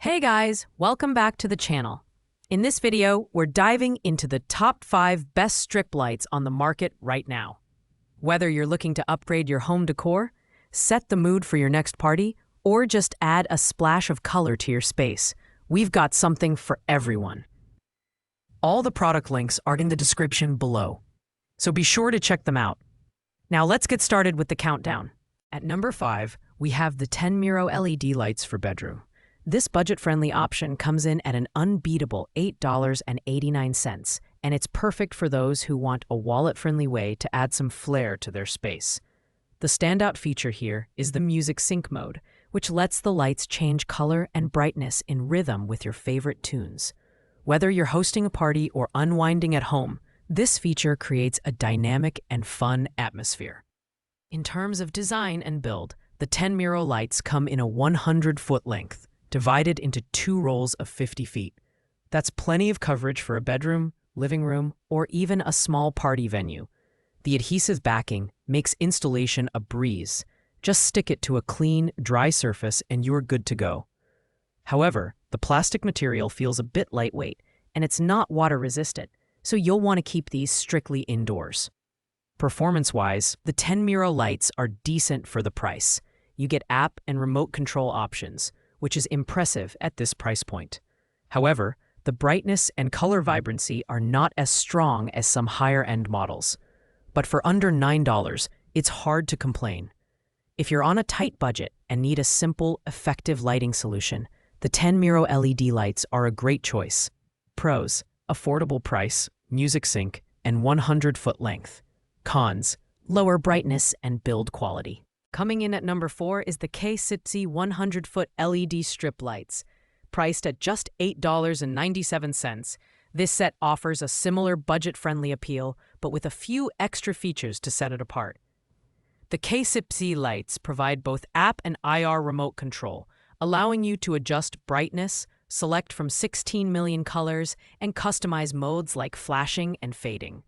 Hey guys, welcome back to the channel. In this video, we're diving into the top 5 best strip lights on the market right now. Whether you're looking to upgrade your home decor, set the mood for your next party, or just add a splash of color to your space, we've got something for everyone. All the product links are in the description below, so be sure to check them out. Now let's get started with the countdown. At number 5, we have the Tenmiro LED lights for bedroom. This budget-friendly option comes in at an unbeatable $8.89, and it's perfect for those who want a wallet-friendly way to add some flair to their space. The standout feature here is the music sync mode, which lets the lights change color and brightness in rhythm with your favorite tunes. Whether you're hosting a party or unwinding at home, this feature creates a dynamic and fun atmosphere. In terms of design and build, the Tenmiro lights come in a 100-foot length, divided into 2 rolls of 50 feet. That's plenty of coverage for a bedroom, living room, or even a small party venue. The adhesive backing makes installation a breeze. Just stick it to a clean, dry surface and you're good to go. However, the plastic material feels a bit lightweight, and it's not water-resistant, so you'll want to keep these strictly indoors. Performance-wise, the Tenmiro lights are decent for the price. You get app and remote control options, which is impressive at this price point. However, the brightness and color vibrancy are not as strong as some higher-end models. But for under $9, it's hard to complain. If you're on a tight budget and need a simple, effective lighting solution, the Tenmiro LED lights are a great choice. Pros: affordable price, music sync, and 100-foot length. Cons: lower brightness and build quality. Coming in at number 4 is the KSIPZE 100-foot LED strip lights. Priced at just $8.97, this set offers a similar budget-friendly appeal, but with a few extra features to set it apart. The KSIPZE lights provide both app and IR remote control, allowing you to adjust brightness, select from 16 million colors, and customize modes like flashing and fading.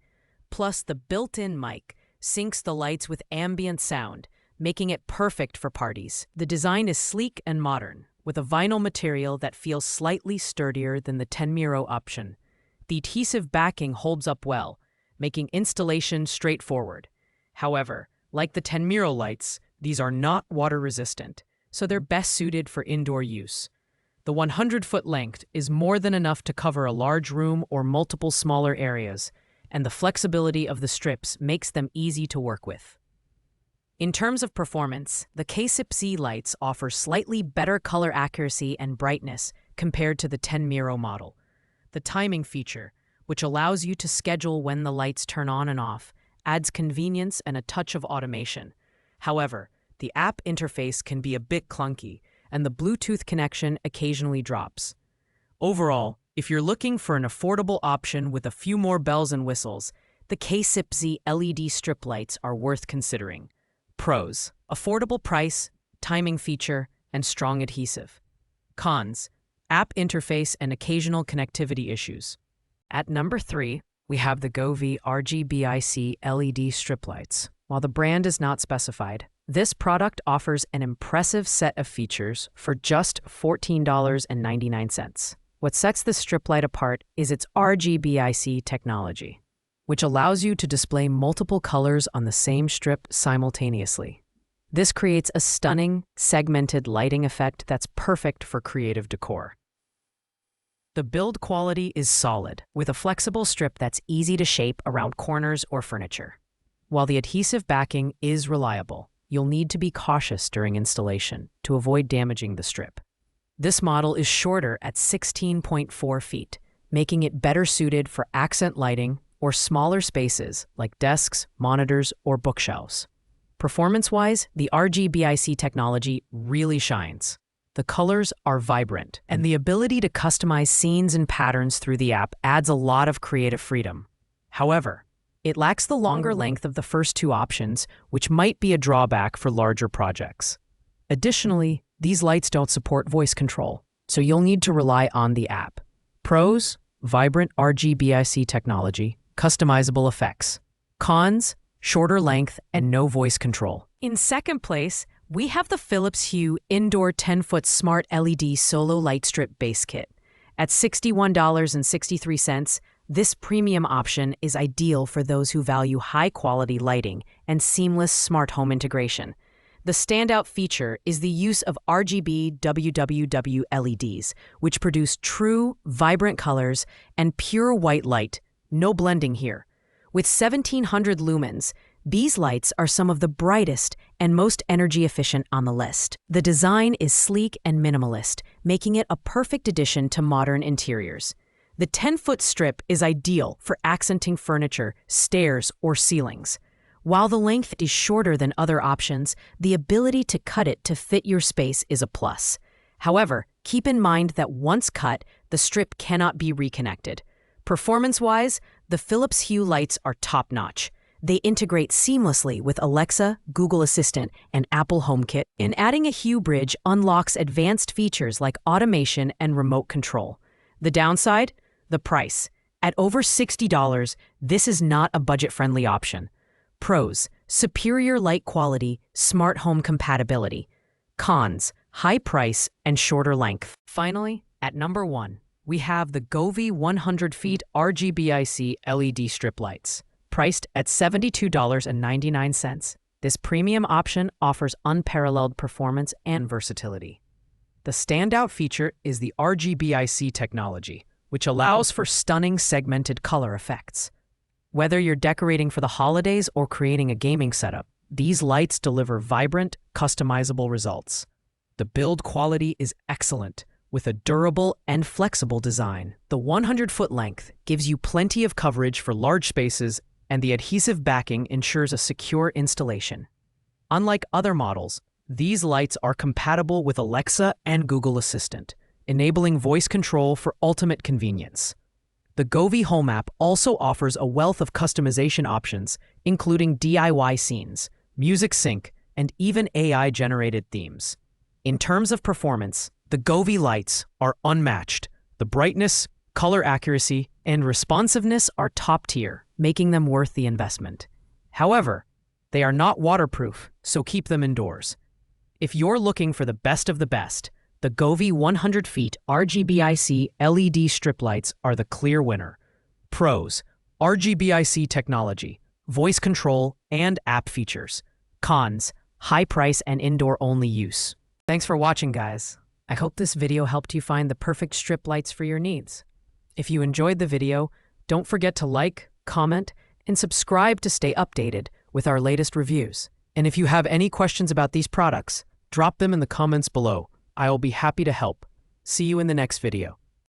Plus, the built-in mic syncs the lights with ambient sound, making it perfect for parties. The design is sleek and modern, with a vinyl material that feels slightly sturdier than the Tenmiro option. The adhesive backing holds up well, making installation straightforward. However, like the Tenmiro lights, these are not water-resistant, so they're best suited for indoor use. The 100-foot length is more than enough to cover a large room or multiple smaller areas, and the flexibility of the strips makes them easy to work with. In terms of performance, the KSIPZE lights offer slightly better color accuracy and brightness compared to the Tenmiro model. The timing feature, which allows you to schedule when the lights turn on and off, adds convenience and a touch of automation. However, the app interface can be a bit clunky, and the Bluetooth connection occasionally drops. Overall, if you're looking for an affordable option with a few more bells and whistles, the KSIPZE LED strip lights are worth considering. Pros: affordable price, timing feature, and strong adhesive. Cons: app interface and occasional connectivity issues. At number 3, we have the Govee RGBIC LED strip lights. While the brand is not specified, this product offers an impressive set of features for just $14.99. What sets the strip light apart is its RGBIC technology, which allows you to display multiple colors on the same strip simultaneously. This creates a stunning, segmented lighting effect that's perfect for creative decor. The build quality is solid, with a flexible strip that's easy to shape around corners or furniture. While the adhesive backing is reliable, you'll need to be cautious during installation to avoid damaging the strip. This model is shorter at 16.4 feet, making it better suited for accent lighting or smaller spaces like desks, monitors, or bookshelves. Performance-wise, the RGBIC technology really shines. The colors are vibrant, and the ability to customize scenes and patterns through the app adds a lot of creative freedom. However, it lacks the longer length of the first 2 options, which might be a drawback for larger projects. Additionally, these lights don't support voice control, so you'll need to rely on the app. Pros: vibrant RGBIC technology, customizable effects. Cons: shorter length and no voice control. In second place, We have the Philips Hue Indoor 10-foot Smart LED Solo Light Strip Base Kit. At $61.63, this premium option is ideal for those who value high-quality lighting and seamless smart home integration. The standout feature is the use of RGB WWW LEDs, which produce true, vibrant colors and pure white light, no blending here. With 1,700 lumens, these lights are some of the brightest and most energy efficient on the list. The design is sleek and minimalist, making it a perfect addition to modern interiors. The 10-foot strip is ideal for accenting furniture, stairs, or ceilings. While the length is shorter than other options, the ability to cut it to fit your space is a plus. However, keep in mind that once cut, the strip cannot be reconnected. Performance-wise, the Philips Hue lights are top-notch. They integrate seamlessly with Alexa, Google Assistant, and Apple HomeKit, and adding a Hue bridge unlocks advanced features like automation and remote control. The downside? The price. At over $60, this is not a budget-friendly option. Pros: superior light quality, smart home compatibility. Cons: high price and shorter length. Finally, at number 1, we have the Govee 100 feet RGBIC LED strip lights. Priced at $72.99, this premium option offers unparalleled performance and versatility. The standout feature is the RGBIC technology, which allows for stunning segmented color effects. Whether you're decorating for the holidays or creating a gaming setup, these lights deliver vibrant, customizable results. The build quality is excellent, with a durable and flexible design. The 100-foot length gives you plenty of coverage for large spaces, and the adhesive backing ensures a secure installation. Unlike other models, these lights are compatible with Alexa and Google Assistant, enabling voice control for ultimate convenience. The Govee Home app also offers a wealth of customization options, including DIY scenes, music sync, and even AI-generated themes. In terms of performance, the Govee lights are unmatched. The brightness, color accuracy, and responsiveness are top tier, making them worth the investment. However, they are not waterproof, so keep them indoors. If you're looking for the best of the best, the Govee 100 feet RGBIC LED strip lights are the clear winner. Pros: RGBIC technology, voice control, and app features. Cons: high price and indoor-only use. Thanks for watching, guys. I hope this video helped you find the perfect strip lights for your needs. If you enjoyed the video, don't forget to like, comment, and subscribe to stay updated with our latest reviews. And if you have any questions about these products, drop them in the comments below. I will be happy to help. See you in the next video.